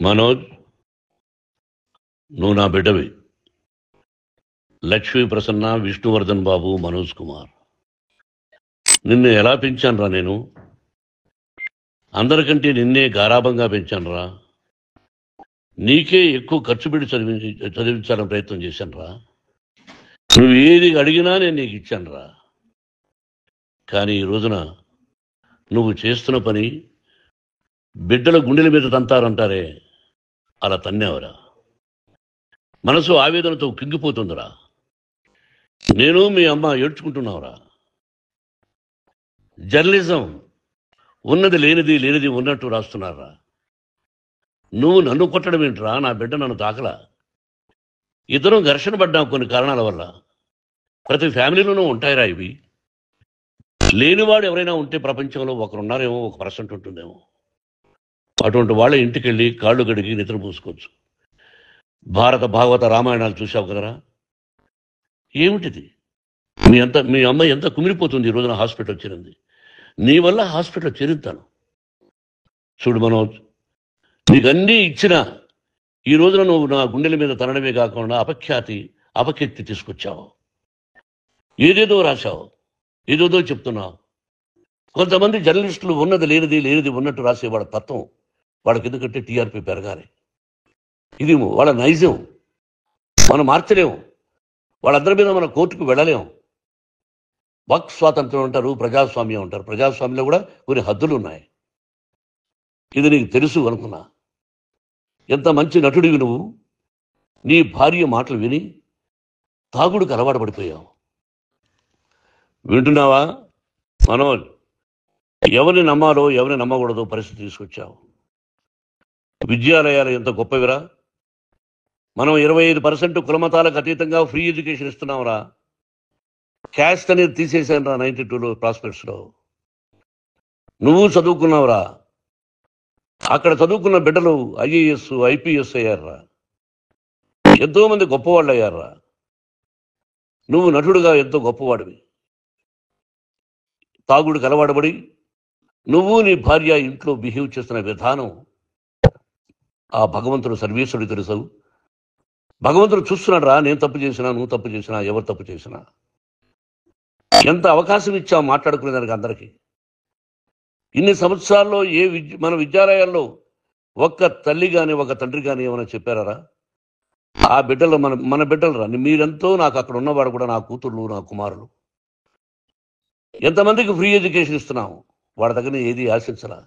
మనోజ్, నువ్వు నా బిడ్డవి. లక్ష్మీ ప్రసన్న, విష్ణువర్ధన్ బాబు, మనోజ్ కుమార్. నిన్ను ఎలా పెంచానురా నేను? అందరికంటే నిన్నే గారాభంగా పెంచానురా. నీకే ఎక్కువ ఖర్చు పెట్టి చదివించాలని ప్రయత్నం చేశానురా. నువ్వు ఏది అడిగినా నేను నీకు ఇచ్చానురా. కానీ ఈ రోజున నువ్వు చేస్తున్న పని బిడ్డల గుండెల మీద తంతారంటారే, అలా తన్నావురా. మనసు ఆవేదనతో కింగిపోతుందిరా. నేను మీ అమ్మ ఏడ్చుకుంటున్నావురా. జర్నలిజం ఉన్నది లేనిది, లేనిది ఉన్నట్టు రాస్తున్నారా. నువ్వు నన్ను కొట్టడం ఏంట్రా? నా బిడ్డ నన్ను తాకలా. ఇద్దరం ఘర్షణ పడ్డాం కొన్ని కారణాల వల్ల. ప్రతి ఫ్యామిలీలోనూ ఉంటాయిరా ఇవి. లేనివాడు ఎవరైనా ఉంటే ప్రపంచంలో ఒకరున్నారేమో, 1% ఉంటుందేమో. అటువంటి వాళ్ళ ఇంటికి వెళ్ళి కాళ్ళు గడిగి నిద్ర పూసుకోవచ్చు. భారత భాగవత రామాయణాలు చూసావు కదరా. ఏమిటిది? మీ అమ్మ ఎంత కుమిరిపోతుంది ఈ రోజున హాస్పిటల్ చేరింది. నీ వల్ల హాస్పిటల్ చేరుతాను. చూడు మనోజ్, నీకన్నీ ఇచ్చిన ఈ రోజున నువ్వు నా గుండెల మీద తనడమే కాకుండా అపకీర్తి తీసుకొచ్చావు. ఏదేదో రాశావు, ఏదేదో చెప్తున్నావు. కొంతమంది జర్నలిస్టులు ఉన్నది లేనిది, లేనిది ఉన్నట్టు రాసేవాళ్ళ తత్వం వాళ్ళకి. ఎందుకంటే టీఆర్పీ పెరగాలి. ఇది వాళ్ళ నైజం. మనం మార్చలేము. వాళ్ళందరి మీద మన కోర్టుకు వెళ్ళలేము. వాక్ స్వాతంత్రం అంటారు, ప్రజాస్వామ్యం అంటారు. ప్రజాస్వామ్యంలో కూడా కొన్ని హద్దులు ఉన్నాయి. ఇది నీకు తెలుసు అనుకున్నా. ఎంత మంచి నటుడివి నువ్వు. నీ భార్య మాటలు విని తాగుడికి అలవాటు పడిపోయావు. వింటున్నావా మనోజ్? ఎవరిని నమ్మాలో ఎవరిని నమ్మకూడదో పరిస్థితి తీసుకొచ్చావు. విద్యాలయాలు ఎంత గొప్పవిరా. మనం 25% కులమతాలకు అతీతంగా ఫ్రీ ఎడ్యుకేషన్ ఇస్తున్నాంరా. క్యాస్ట్ అనేది తీసేసానురా 92లో ప్రాస్పెక్ట్స్లో. నువ్వు చదువుకున్నావురా. అక్కడ చదువుకున్న బిడ్డలు IAS, IPS అయ్యారా. ఎంతోమంది గొప్పవాళ్ళు అయ్యారా. నువ్వు నటుడుగా ఎంతో గొప్పవాడివి. తాగుడికి అలవాటుపడి నువ్వు నీ భార్య ఇంట్లో బిహేవ్ చేస్తున్న విధానం ఆ భగవంతుడు సర్వేశ్వరుడు తెలుసు. భగవంతుడు చూస్తున్నాడు రా. నేను తప్పు చేసినా, నువ్వు తప్పు చేసినా, ఎవరు తప్పు చేసినా. ఎంత అవకాశం ఇచ్చావు మాట్లాడుకునేదానికి అందరికీ. ఇన్ని సంవత్సరాల్లో మన విద్యాలయాల్లో ఒక్క తల్లి కానీ ఒక తండ్రి కానీ ఏమైనా చెప్పారా? ఆ బిడ్డలు మన బిడ్డలు రా. మీరెంతో నాకు అక్కడ ఉన్నవాడు కూడా నా కూతుర్లు, నా కుమారులు. ఎంతమందికి ఫ్రీ ఎడ్యుకేషన్ ఇస్తున్నావు. వాడి దగ్గర ఏది ఆశించరా.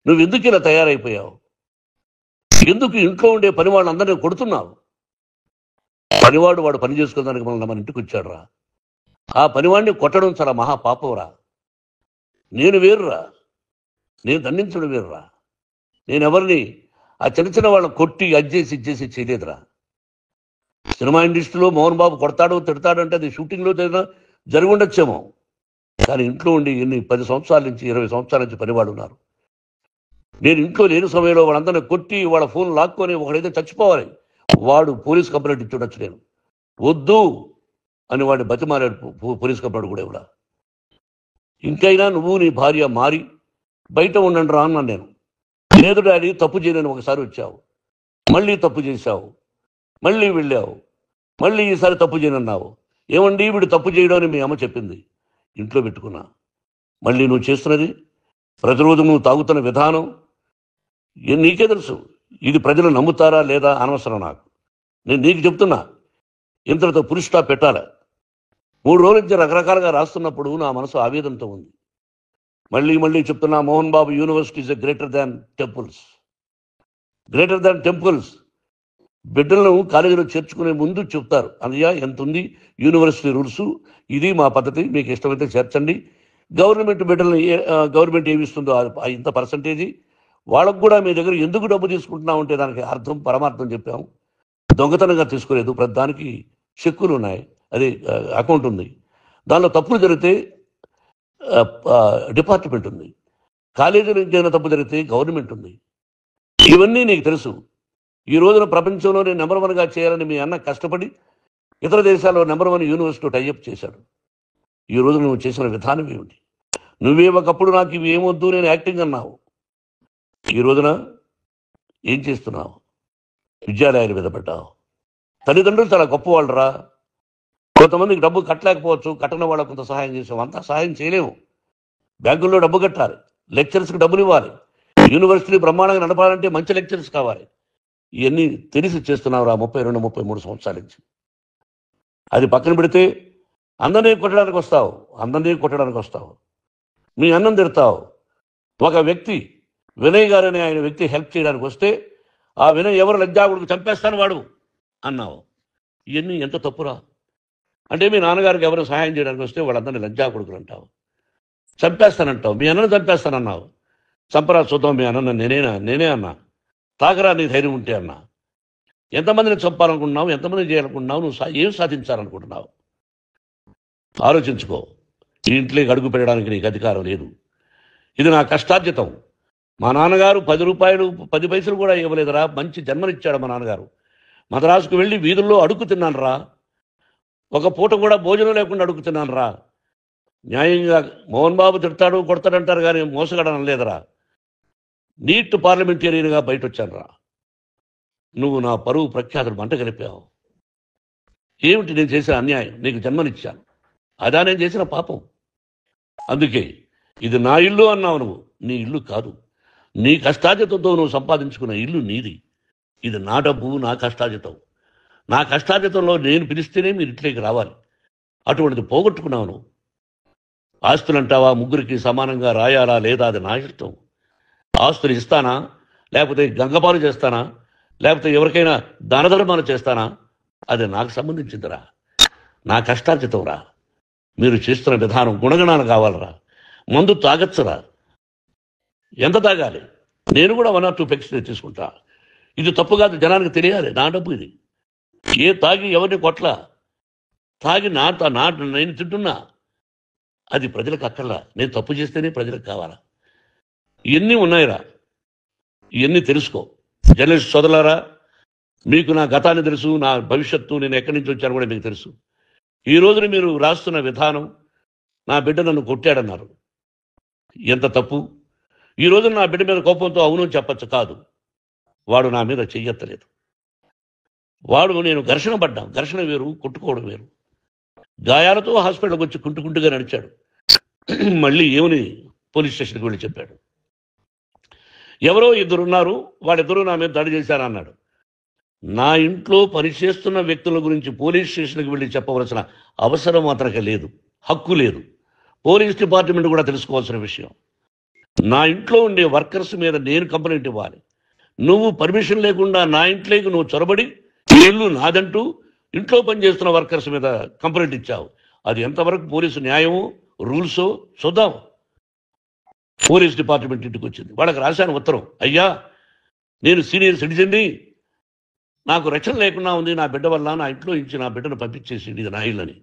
నువ్వు ఎందుకు ఇలా తయారైపోయావు? ఎందుకు ఇంట్లో ఉండే పని వాళ్ళందరినీ కొడుతున్నావు? పనివాడు వాడు పని చేసుకోవడానికి మన ఇంటికి వచ్చాడు రా. ఆ పనివాడిని కొట్టడం చాలా మహాపాపంరా. నేను వేరురా. నేను దండించడం వేరురా. నేను ఎవరిని ఆ చిన్న చిన్న వాళ్ళని కొట్టి అజ్జేసి ఇచ్చేసి చేయలేదురా. సినిమా ఇండస్ట్రీలో మోహన్ బాబు కొడతాడు తిడతాడు అంటే అది షూటింగ్లో జరిగి ఉండొచ్చేమో. కానీ ఇంట్లో ఉండి 10 సంవత్సరాల నుంచి 20 సంవత్సరాల నుంచి పనివాడు ఉన్నారు. నేను ఇంట్లో లేని సమయంలో వాళ్ళందరినీ కొట్టి వాళ్ళ ఫోన్ లాక్కొని ఒకడైతే చచ్చిపోవాలి. వాడు పోలీస్ కంప్లైంట్ ఇచ్చి ఉండొచ్చు. నేను వద్దు అని వాడిని బతిమారాడు పోలీస్ కంప్లైంట్ కూడా ఇవ్వడా. ఇంకైనా నువ్వు నీ భార్య మారి బయట ఉండండి రా అన్నాను నేను. లేదు డాడీ, తప్పు చేయలేని ఒకసారి వచ్చావు, మళ్ళీ తప్పు చేశావు, మళ్ళీ వెళ్ళావు, మళ్ళీ ఈసారి తప్పు చేయనన్నావు. ఏమండి వీడు తప్పు చేయడం అని మీ అమ్మ చెప్పింది. ఇంట్లో పెట్టుకున్నా. మళ్ళీ నువ్వు చేస్తున్నది, ప్రతిరోజు నువ్వు తాగుతున్న విధానం నీకే తెలుసు. ఇది ప్రజలు నమ్ముతారా లేదా అనవసరం నాకు. నేను నీకు చెప్తున్నా, ఇంతటితో ఫుల్ స్టాప్ పెట్టాలి. 3 రోజుల నుంచి రకరకాలుగా రాస్తున్నప్పుడు నా మనసు ఆవేదనతో ఉంది. మళ్ళీ చెప్తున్నా, Mohan Babu university is greater than temples. Greater than temples. బిడ్డలను కాలేజీలో చేర్చుకునే ముందు చెప్తారు, అన్నయ్య ఎంత ఉంది యూనివర్సిటీ రూల్స్, ఇది మా పద్ధతి, మీకు ఇష్టమైతే చేర్చండి. గవర్నమెంట్ బిడ్డలను గవర్నమెంట్ ఏమి ఇస్తుందో ఇంత పర్సంటేజీ, వాళ్ళకు కూడా మీ దగ్గర ఎందుకు డబ్బు తీసుకుంటున్నాం అంటే దానికి అర్థం పరమార్థం చెప్పాము. దొంగతనంగా తీసుకోలేదు. ప్రతి దానికి చెక్కులు ఉన్నాయి, అది అకౌంట్ ఉంది. దానిలో తప్పులు జరిగితే డిపార్ట్మెంట్ ఉంది. కాలేజీలో ఏదైనా తప్పు జరిగితే గవర్నమెంట్ ఉంది. ఇవన్నీ నీకు తెలుసు. ఈ రోజున ప్రపంచంలోనే నెంబర్ 1గా చేయాలని మీ అన్న కష్టపడి ఇతర దేశాల్లో నెంబర్ 1 యూనివర్సిటీ టైఅప్ చేశాడు. ఈ రోజు నువ్వు చేసిన విధానం ఏమిటి? నువ్వే ఒకప్పుడు నాకు ఇవి ఏమొద్దు నేను యాక్టింగ్ అన్నావు. ఈ రోజున ఏం చేస్తున్నావు? విద్యాలయాల మీద పెట్టావు. తల్లిదండ్రులు చాలా గొప్పవాళ్ళరా. కొంతమందికి డబ్బు కట్టలేకపోవచ్చు, కట్టని వాళ్ళకు కొంత సహాయం చేసాం. అంతా సహాయం చేయలేము. బ్యాంకుల్లో డబ్బు కట్టాలి, లెక్చరర్స్కి డబ్బులు ఇవ్వాలి, యూనివర్సిటీ బ్రహ్మాండంగా నడపాలంటే మంచి లెక్చరర్స్ కావాలి. ఇవన్నీ తెలిసి చేస్తున్నావురా 32, 33 సంవత్సరాల నుంచి. అది పక్కన పెడితే అందరినీ కొట్టడానికి వస్తావు. మీ అన్నం తిడతావు. ఒక వ్యక్తి వినయ్ గారనే ఆయన వ్యక్తి హెల్ప్ చేయడానికి వస్తే ఆ వినయ్ ఎవరు లజ్జాకుడికి చంపేస్తాను వాడు అన్నావు. ఇవన్నీ ఎంత తప్పురా? అంటే మీ నాన్నగారికి ఎవరు సహాయం చేయడానికి వస్తే వాళ్ళందరినీ లజ్జాకుడుకులు అంటావు, చంపేస్తానంటావు. మీ అన్నను చంపేస్తానన్నావు. చంపరా చూద్దాం మీ అన్న నేనే అన్నా. తాకరా నీ ధైర్యం ఉంటే అన్నా. ఎంతమందిని చంపాలనుకుంటున్నావు? ఎంతమందిని చేయాలనుకుంటున్నావు? నువ్వు ఏం సాధించాలనుకుంటున్నావు? ఆలోచించుకో. ఈ ఇంట్లోకి అడుగు పెట్టడానికి నీకు అధికారం లేదు. ఇది నా కష్టార్జితం. మా నాన్నగారు 10 రూపాయలు 10 పైసలు కూడా ఇవ్వలేదురా. మంచి జన్మనిచ్చాడు మా నాన్నగారు. మద్రాసుకు వెళ్ళి వీధుల్లో అడుగు తిన్నాను రా. ఒక పూట కూడా భోజనం లేకుండా అడుగు తిన్నాను రా. న్యాయంగా మోహన్ బాబు తిడతాడు కొడతాడంటారు కానీ మోసగడనం లేదురా. నీట్ పార్లమెంటేరియన్గా బయట వచ్చాను రా. నువ్వు నా పరువు ప్రఖ్యాతులు మంట కలిపావు. ఏమిటి నేను చేసిన అన్యాయం? నీకు జన్మనిచ్చాను, అదా నేను చేసిన పాపం. అందుకే ఇది నా ఇల్లు అన్నావు. నువ్వు నీ ఇల్లు కాదు. నీ కష్టార్జితంతో నువ్వు సంపాదించుకున్న ఇల్లు నీది. ఇది నా డబ్బు, నా కష్టార్జితం. నా కష్టార్జితంలో నేను పిలిస్తేనే మీరు ఇంట్లోకి రావాలి. అటువంటిది పోగొట్టుకున్నావు నువ్వు. ఆస్తులు అంటావా? ముగ్గురికి సమానంగా రాయాలా లేదా? అది నా ఇష్టం. ఆస్తులు ఇస్తానా, లేకపోతే గంగపాలు చేస్తానా, లేకపోతే ఎవరికైనా దానధర్మాలు చేస్తానా? అది నాకు సంబంధించిందిరా. నా కష్టార్జితం రా. మీరు చేస్తున్న విధానం గుణగణాలు కావాలరా. మందు తాగచ్చురా. ఎంత తాగాలి? నేను కూడా 1 or 2 పెగ్స్ తీసుకుంటా. ఇది తప్పు కాదు, జనానికి తెలియాలి. నా డబ్బు ఇది. ఏ తాగి ఎవరిని కొట్లా, తాగి నేను తింటున్నా. అది ప్రజలకు అక్కర్లా. నేను తప్పు చేస్తేనే ప్రజలకు కావాలా. ఇవన్నీ ఉన్నాయిరా. ఇవన్నీ తెలుసుకో. జర్నలిస్ట్ సోదరులారా, మీకు నా గతాన్ని తెలుసు, నా భవిష్యత్తు, నేను ఎక్కడి నుంచి వచ్చాను కూడా మీకు తెలుసు. ఈ రోజున మీరు రాస్తున్న విధానం, నా బిడ్డ నన్ను కొట్టాడన్నారు. ఎంత తప్పు! ఈ రోజున నా బిడ్డ మీద కోపంతో అవును చెప్పచ్చు. కాదు, వాడు నా మీద చెయ్యెత్తలేదు. నేను ఘర్షణ పడ్డాం. ఘర్షణ వేరు, కొట్టుకోవడం వేరు. గాయాలతో హాస్పిటల్కి వచ్చి కుంటుకుంటుగా నడిచాడు. మళ్ళీ ఏమని పోలీస్ స్టేషన్కి వెళ్ళి చెప్పాడు. ఎవరో 2 ఉన్నారు, వాళ్ళిద్దరూ నా మీద దాడి చేశారన్నాడు. నా ఇంట్లో పనిచేస్తున్న వ్యక్తుల గురించి పోలీస్ స్టేషన్కి వెళ్ళి చెప్పవలసిన అవసరం అతనికి లేదు, హక్కు లేదు. పోలీస్ డిపార్ట్మెంట్ కూడా తెలుసుకోవాల్సిన విషయం. నా ఇంట్లో ఉండే వర్కర్స్ మీద నేను కంప్లైంట్ ఇవ్వాలి. నువ్వు పర్మిషన్ లేకుండా నా ఇంట్లోకి నువ్వు చొరబడి ఇల్లు నాదంటూ ఇంట్లో పనిచేస్తున్న వర్కర్స్ మీద కంప్లైంట్ ఇచ్చావు. అది ఎంతవరకు పోలీసు న్యాయమో రూల్సో చూద్దాం. పోలీస్ డిపార్ట్మెంట్ ఇంటికి వచ్చింది. వాళ్ళకి రాశాను ఉత్తరం, అయ్యా నేను సీనియర్ సిటిజన్ని, నాకు రక్షణ లేకుండా ఉంది, నా బిడ్డ వల్ల నా ఇంట్లో ఇచ్చి నా బిడ్డను పంపించేసి ఇది నా ఇల్లని.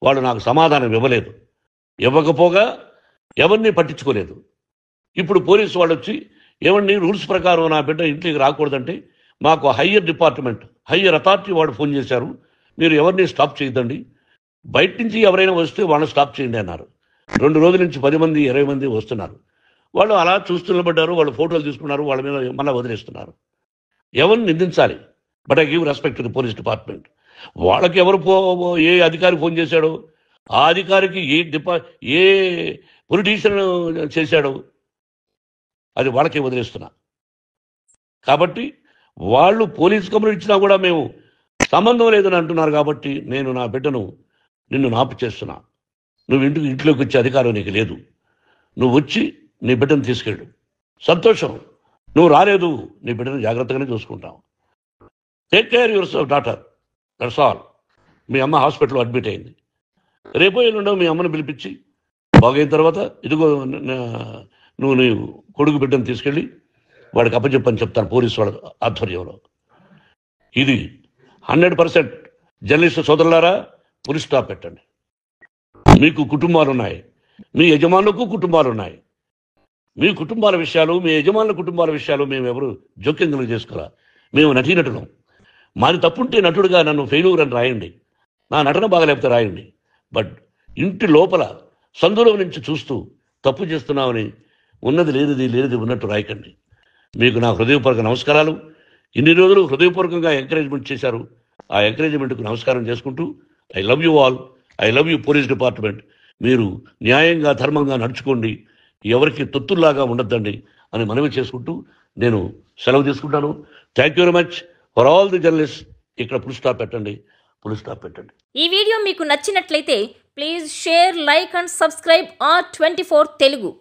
వాళ్ళు నాకు సమాధానం ఇవ్వలేదు. ఇవ్వకపోగా ఎవరిని పట్టించుకోలేదు. ఇప్పుడు పోలీసు వాళ్ళు వచ్చి ఏమండి రూల్స్ ప్రకారం నా బిడ్డ ఇంట్లోకి రాకూడదంటే మాకు హయ్యర్ అథారిటీ వాడు ఫోన్ చేశారు, మీరు ఎవరిని స్టాప్ చేయొద్దండి, బయట నుంచి ఎవరైనా వస్తే వాళ్ళని స్టాప్ చేయండి అన్నారు. 2 రోజుల నుంచి 10 మంది 20 మంది వస్తున్నారు. వాళ్ళు అలా చూస్తూ నిలబడ్డారు. వాళ్ళు ఫోటోలు తీసుకున్నారు, వాళ్ళ మీద మళ్ళీ వదిలేస్తున్నారు. ఎవరిని నిందించాలి? But I give respect to the police department. వాళ్ళకి ఎవరు ఏ అధికారి ఫోన్ చేశాడో, ఆ అధికారికి ఏ పొలిటీషియన్ చేశాడో అది వాళ్ళకే వదిలేస్తున్నా. కాబట్టి వాళ్ళు పోలీస్ కంప్లైంట్ ఇచ్చినా కూడా మేము సంబంధం లేదని అంటున్నారు. కాబట్టి నేను నా బిడ్డను నిన్ను నాపు చేస్తున్నా. నువ్వు ఇంట్లోకి వచ్చే అధికారం నీకు లేదు. నువ్వు వచ్చి నీ బిడ్డను తీసుకెళ్ళు. సంతోషం. నువ్వు రాలేదు, నీ బిడ్డను జాగ్రత్తగానే చూసుకుంటావు. Take care your self daughter, that's all. మీ అమ్మ హాస్పిటల్లో అడ్మిట్ అయింది. రేపో ఎల్లుండో మీ అమ్మను పిలిపించి బాగైన తర్వాత ఇదిగో నువ్వు నీ కొడుకు బిడ్డను తీసుకెళ్ళి వాడికి అప్పచెప్పని చెప్తాను పోలీసు వాళ్ళ ఆధ్వర్యంలో. ఇది 100% జర్నలిస్టు సోదరులారా, పులి స్టాప్ పెట్టండి. మీకు కుటుంబాలు ఉన్నాయి, మీ యజమానులకు కుటుంబాలు ఉన్నాయి. మీ కుటుంబాల విషయాలు, మీ యజమానుల కుటుంబాల విషయాలు మేము ఎవరు జోక్యం చేసుకోరా. మేము నటీనటులం. మాది తప్పుంటే నటుడుగా నన్ను ఫెయిల్యూర్ అని రాయండి, నా నటన బాగలేకపోతే రాయండి. బట్ ఇంటి లోపల సందులో నుంచి చూస్తూ తప్పు చేస్తున్నామని ఉన్నది లేనిది ఉన్నట్టు రాయకండి. మీకు నా హృదయపూర్వక నమస్కారాలు. ఇన్ని రోజులు హృదయపూర్వకంగా ఎంకరేజ్మెంట్ చేశారు. ఆ ఎంకరేజ్మెంట్కు నమస్కారం చేసుకుంటూ I love you all. I love you police department. మీరు న్యాయంగా ధర్మంగా నడుచుకోండి, ఎవరికి తొత్తుల్లాగా ఉండొద్దండి అని మనవి చేసుకుంటూ నేను సెలవు తీసుకుంటాను. Thank you very much for all the journalist. ఇక్కడ ఫుల్ స్టాప్ పెట్టండి. ఈ వీడియో మీకు నచ్చినట్లయితే please share, like and subscribe R24 Telugu.